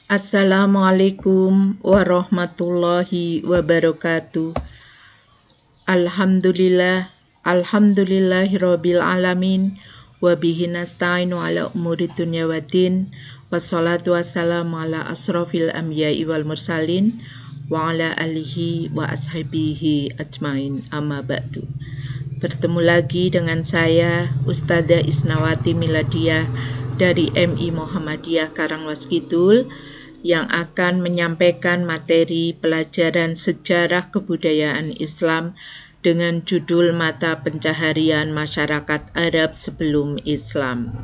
Assalamualaikum warahmatullahi wabarakatuh. Alhamdulillahirabbil alamin wa bihi nasta'inu ala umuri dunya waddin. Wassalatu wassalamu ala asrofil anbiya'i wal mursalin wa ala alihi wa ashabihi ajmain, amma ba'du. Bertemu lagi dengan saya Ustadzah Isnawati Miladiyah dari MI Muhammadiyah Karangwas Kidul yang akan menyampaikan materi pelajaran sejarah kebudayaan Islam dengan judul Mata Pencaharian Masyarakat Arab Sebelum Islam.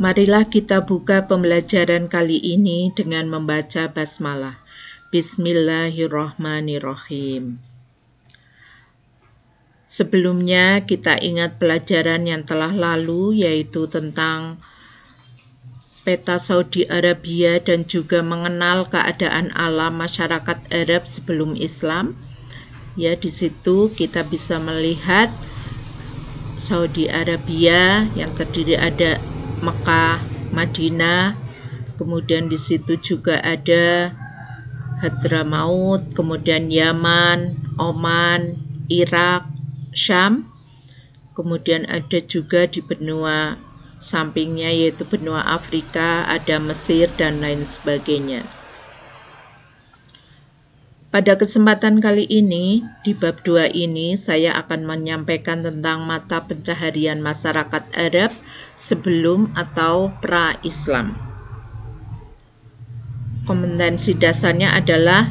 Marilah kita buka pembelajaran kali ini dengan membaca basmalah. Bismillahirrahmanirrahim. Sebelumnya kita ingat pelajaran yang telah lalu, yaitu tentang peta Saudi Arabia dan juga mengenal keadaan alam masyarakat Arab sebelum Islam. Ya, di situ kita bisa melihat Saudi Arabia yang terdiri ada Mekah, Madinah, kemudian di situ juga ada Hadramaut, kemudian Yaman, Oman, Irak, Syam, kemudian ada juga di benua sampingnya yaitu benua Afrika, ada Mesir dan lain sebagainya. Pada kesempatan kali ini, di bab 2 ini saya akan menyampaikan tentang mata pencaharian masyarakat Arab sebelum atau pra-Islam. Kompetensi dasarnya adalah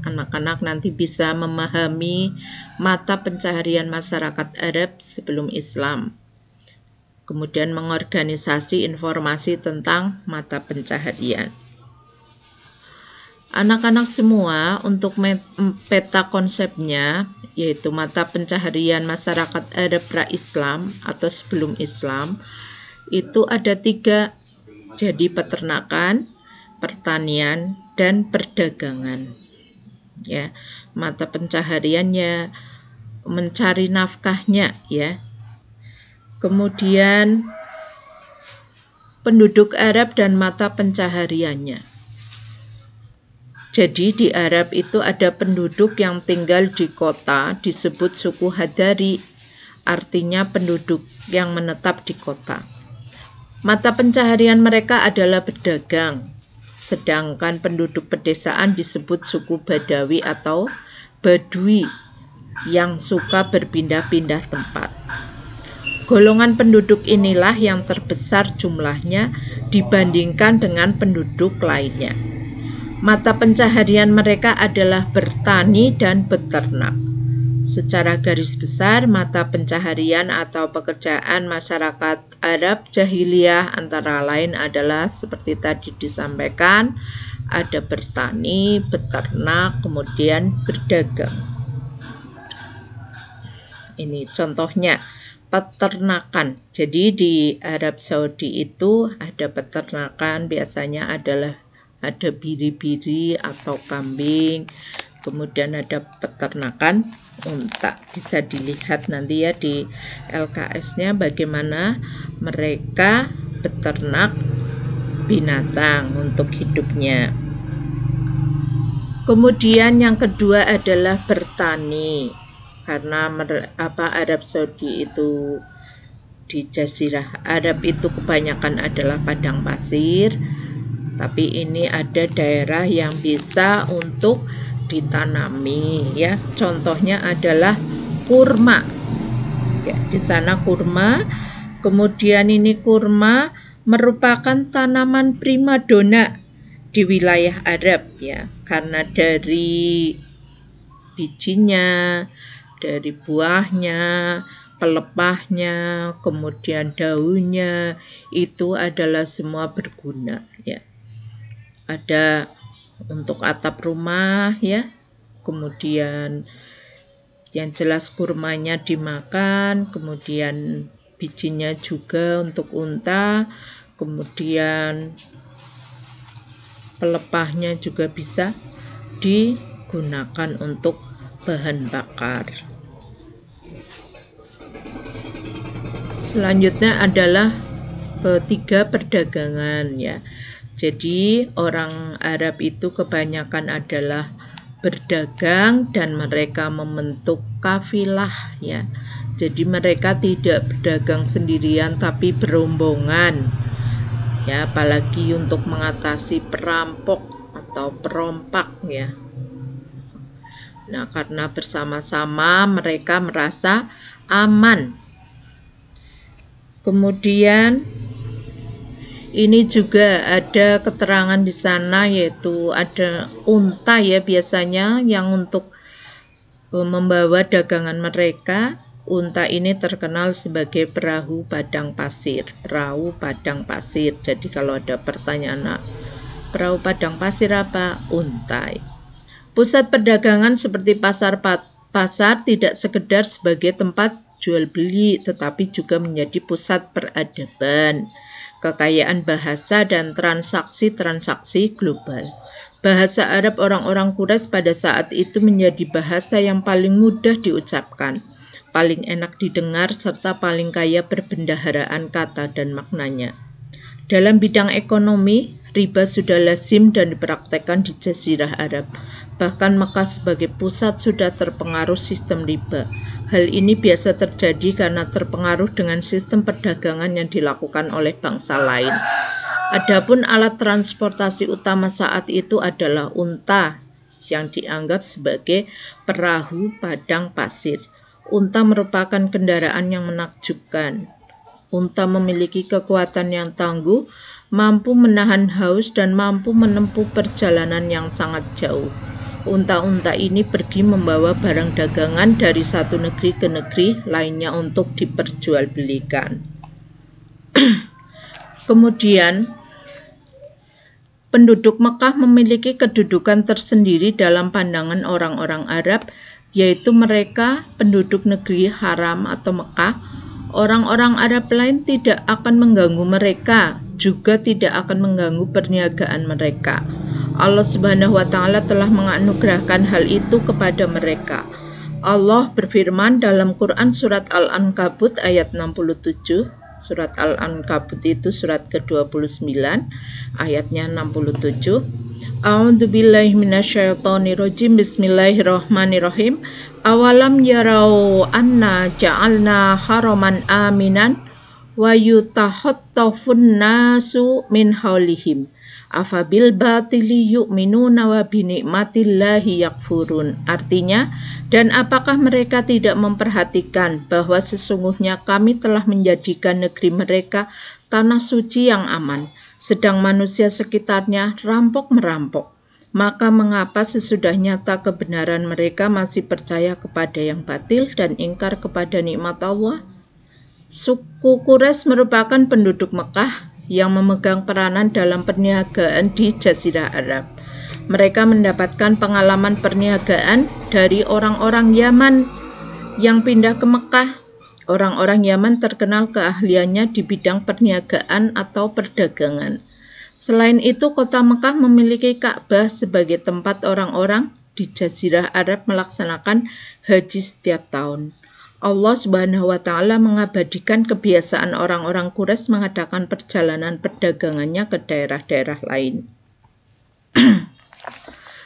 anak-anak nanti bisa memahami mata pencaharian masyarakat Arab sebelum Islam. Kemudian mengorganisasi informasi tentang mata pencaharian. Anak-anak semua untuk peta konsepnya, yaitu mata pencaharian masyarakat Arab pra-Islam atau sebelum Islam, itu ada 3, jadi peternakan, pertanian, dan perdagangan. Ya, mata pencahariannya mencari nafkahnya, ya. Kemudian penduduk Arab dan mata pencahariannya. Jadi di Arab itu ada penduduk yang tinggal di kota disebut suku Hadari, artinya penduduk yang menetap di kota. Mata pencaharian mereka adalah berdagang, sedangkan penduduk pedesaan disebut suku Badawi atau Badui yang suka berpindah-pindah tempat. Golongan penduduk inilah yang terbesar jumlahnya dibandingkan dengan penduduk lainnya. Mata pencaharian mereka adalah bertani dan beternak. Secara garis besar, mata pencaharian atau pekerjaan masyarakat Arab jahiliyah antara lain adalah seperti tadi disampaikan, ada bertani, beternak, kemudian berdagang. Ini contohnya. Peternakan. Jadi di Arab Saudi itu ada peternakan, biasanya adalah ada biri-biri atau kambing, kemudian ada peternakan unta. Bisa dilihat nanti ya di LKS-nya bagaimana mereka beternak binatang untuk hidupnya. Kemudian yang kedua adalah bertani. Karena Arab Saudi itu di Jazirah Arab itu kebanyakan adalah padang pasir, tapi ini ada daerah yang bisa untuk ditanami, ya. Contohnya adalah kurma. Ya, di sana kurma. Kemudian ini kurma merupakan tanaman primadona di wilayah Arab, ya, karena dari bijinya, dari buahnya, pelepahnya, kemudian daunnya, itu adalah semua berguna, ya. Ada untuk atap rumah, ya. Kemudian yang jelas kurmanya dimakan, kemudian bijinya juga untuk unta, kemudian pelepahnya juga bisa digunakan untuk bahan bakar. Selanjutnya adalah ketiga, perdagangan ya. Jadi orang Arab itu kebanyakan adalah berdagang dan mereka membentuk kafilah ya. Jadi mereka tidak berdagang sendirian tapi berombongan ya, apalagi untuk mengatasi perampok atau perompak ya. Nah, karena bersama-sama mereka merasa aman. Kemudian ini juga ada keterangan di sana, yaitu ada unta ya biasanya yang untuk membawa dagangan mereka. Unta ini terkenal sebagai perahu padang pasir. Perahu padang pasir. Jadi kalau ada pertanyaan, perahu padang pasir apa? Unta. Pusat perdagangan seperti pasar tidak sekedar sebagai tempat jual beli, tetapi juga menjadi pusat peradaban, kekayaan bahasa, dan transaksi-transaksi global. Bahasa Arab orang-orang Quraisy pada saat itu menjadi bahasa yang paling mudah diucapkan, paling enak didengar, serta paling kaya perbendaharaan kata dan maknanya. Dalam bidang ekonomi, riba sudah lazim dan dipraktekkan di Jazirah Arab. Bahkan Mekah sebagai pusat sudah terpengaruh sistem riba. Hal ini biasa terjadi karena terpengaruh dengan sistem perdagangan yang dilakukan oleh bangsa lain. Adapun alat transportasi utama saat itu adalah unta yang dianggap sebagai perahu padang pasir. Unta merupakan kendaraan yang menakjubkan. Unta memiliki kekuatan yang tangguh, mampu menahan haus dan mampu menempuh perjalanan yang sangat jauh. Unta-unta ini pergi membawa barang dagangan dari satu negeri ke negeri lainnya untuk diperjualbelikan. Kemudian, penduduk Mekah memiliki kedudukan tersendiri dalam pandangan orang-orang Arab, yaitu mereka penduduk negeri haram atau Mekah. Orang-orang Arab lain tidak akan mengganggu mereka, juga tidak akan mengganggu perniagaan mereka. Allah Subhanahu wa Ta'ala telah menganugerahkan hal itu kepada mereka. Allah berfirman dalam Quran surat Al-Ankabut ayat 67. Surat Al-Ankabut itu surat ke-29 ayatnya 67. A'udzubillahi minasyaitonirrajim. Bismillahirrahmanirrahim. Awalam yarau anna ja'alna haraman aminan wa yutahattafun nasu min haulihim. Afabil batili yu'minuna wa binikmatillahi yakfurun. Artinya, dan apakah mereka tidak memperhatikan bahwa sesungguhnya kami telah menjadikan negeri mereka tanah suci yang aman, sedang manusia sekitarnya rampok-merampok. Maka mengapa sesudah nyata kebenaran mereka masih percaya kepada yang batil dan ingkar kepada nikmat Allah? Suku Quraisy merupakan penduduk Mekah yang memegang peranan dalam perniagaan di Jazirah Arab. Mereka mendapatkan pengalaman perniagaan dari orang-orang Yaman yang pindah ke Mekah. Orang-orang Yaman terkenal keahliannya di bidang perniagaan atau perdagangan. Selain itu, kota Mekah memiliki Ka'bah sebagai tempat orang-orang di Jazirah Arab melaksanakan haji setiap tahun. Allah Subhanahu wa Ta'ala mengabadikan kebiasaan orang-orang Quraisy mengadakan perjalanan perdagangannya ke daerah-daerah lain.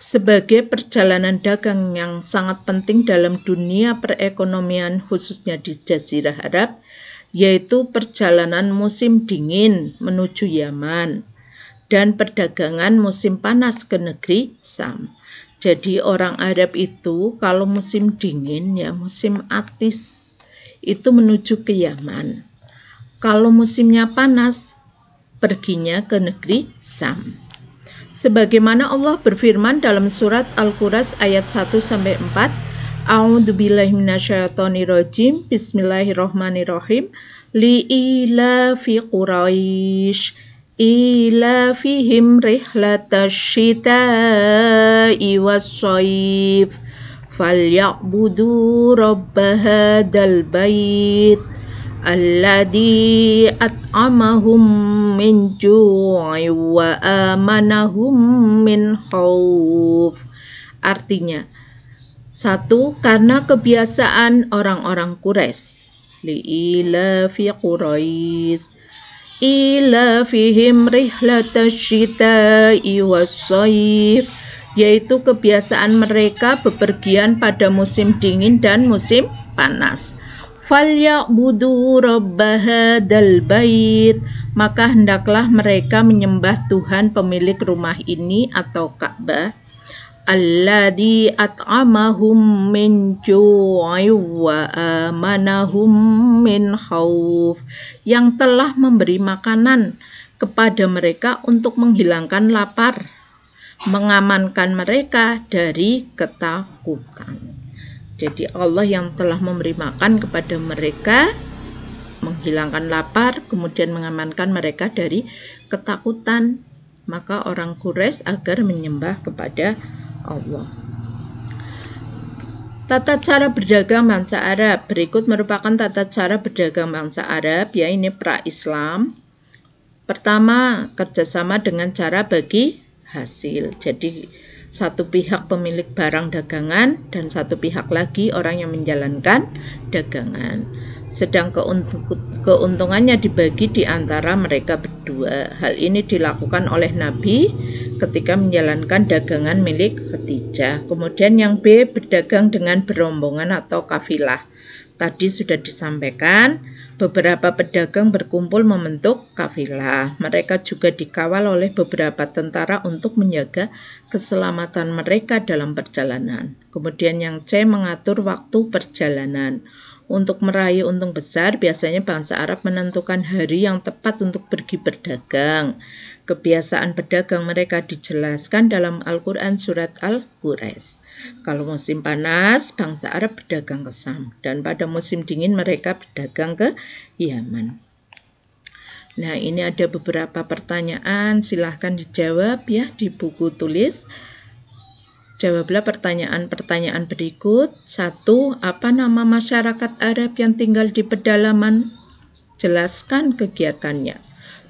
Sebagai perjalanan dagang yang sangat penting dalam dunia perekonomian khususnya di Jazirah Arab, yaitu perjalanan musim dingin menuju Yaman dan perdagangan musim panas ke negeri Sam. Jadi orang Arab itu kalau musim dingin ya musim atis itu menuju ke Yaman. Kalau musimnya panas perginya ke negeri Sam. Sebagaimana Allah berfirman dalam surat Al-Qur'an ayat 1-4, A'udzubillahi minasyaitonirrajim. Bismillahirrahmanirrahim. Li'ilafi Quraisy ilafihim rihlatash shita'i was-shayf falyabudu rabb hadzal bait alladzi at'amahum min ju'in wa amanahum min khauf. Artinya, satu, karena kebiasaan orang-orang Quraisy. Li'ilafi Quraisy, ila fihim rihlatasyita'i was-shayf, yaitu kebiasaan mereka bepergian pada musim dingin dan musim panas. Falyabudu rabba hadzal bait, maka hendaklah mereka menyembah Tuhan pemilik rumah ini atau Ka'bah, alladzi at'amahum min ju'i wa amanahum min khauf, yang telah memberi makanan kepada mereka untuk menghilangkan lapar, mengamankan mereka dari ketakutan. Jadi Allah yang telah memberi makan kepada mereka, menghilangkan lapar, kemudian mengamankan mereka dari ketakutan. Maka orang Quraisy agar menyembah kepada Allah. Tata cara berdagang bangsa Arab. Berikut merupakan tata cara berdagang bangsa Arab, ya ini pra-Islam. Pertama, kerjasama dengan cara bagi hasil. Jadi satu pihak pemilik barang dagangan dan satu pihak lagi orang yang menjalankan dagangan. Sedang keuntungannya dibagi di antara mereka berdua. Hal ini dilakukan oleh Nabi ketika menjalankan dagangan milik Khadijah. Kemudian yang B, berdagang dengan berombongan atau kafilah. Tadi sudah disampaikan, beberapa pedagang berkumpul membentuk kafilah. Mereka juga dikawal oleh beberapa tentara untuk menjaga keselamatan mereka dalam perjalanan. Kemudian yang C, mengatur waktu perjalanan. Untuk meraih untung besar, biasanya bangsa Arab menentukan hari yang tepat untuk pergi berdagang. Kebiasaan pedagang mereka dijelaskan dalam Al-Quran surat Al-Quraisy. Kalau musim panas, bangsa Arab berdagang ke Syam, dan pada musim dingin mereka berdagang ke Yaman. Nah, ini ada beberapa pertanyaan, silahkan dijawab ya di buku tulis. Jawablah pertanyaan-pertanyaan berikut. 1. Apa nama masyarakat Arab yang tinggal di pedalaman? Jelaskan kegiatannya.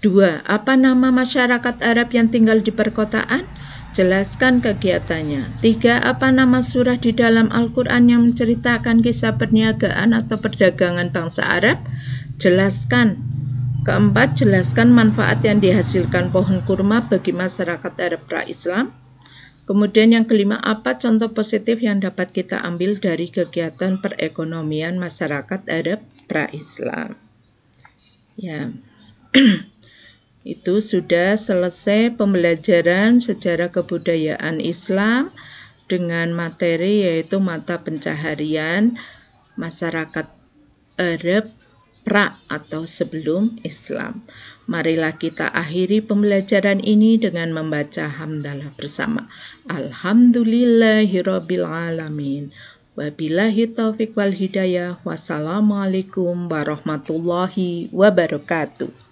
2. Apa nama masyarakat Arab yang tinggal di perkotaan? Jelaskan kegiatannya. 3. Apa nama surah di dalam Al-Quran yang menceritakan kisah perniagaan atau perdagangan bangsa Arab? Jelaskan. 4. Jelaskan manfaat yang dihasilkan pohon kurma bagi masyarakat Arab pra-Islam. Kemudian yang kelima, apa contoh positif yang dapat kita ambil dari kegiatan perekonomian masyarakat Arab pra-Islam? Ya. Itu sudah selesai pembelajaran sejarah kebudayaan Islam dengan materi yaitu mata pencaharian masyarakat Arab pra atau sebelum Islam. Marilah kita akhiri pembelajaran ini dengan membaca hamdalah bersama. Alhamdulillahirabbil alamin. Wabillahi taufiq wal hidayah. Wassalamualaikum warahmatullahi wabarakatuh.